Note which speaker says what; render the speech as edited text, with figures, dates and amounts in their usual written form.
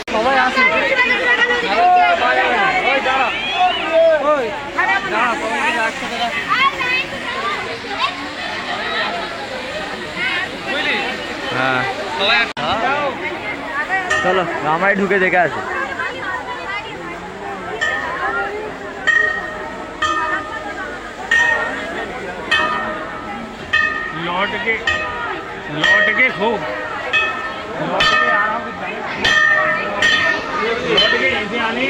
Speaker 1: সবাই আসে
Speaker 2: হ্যাঁ চলো আমায় ঢুকে দেখে আসি।
Speaker 1: लौट के खूब लौट के आराम से लौट के ऐसे आने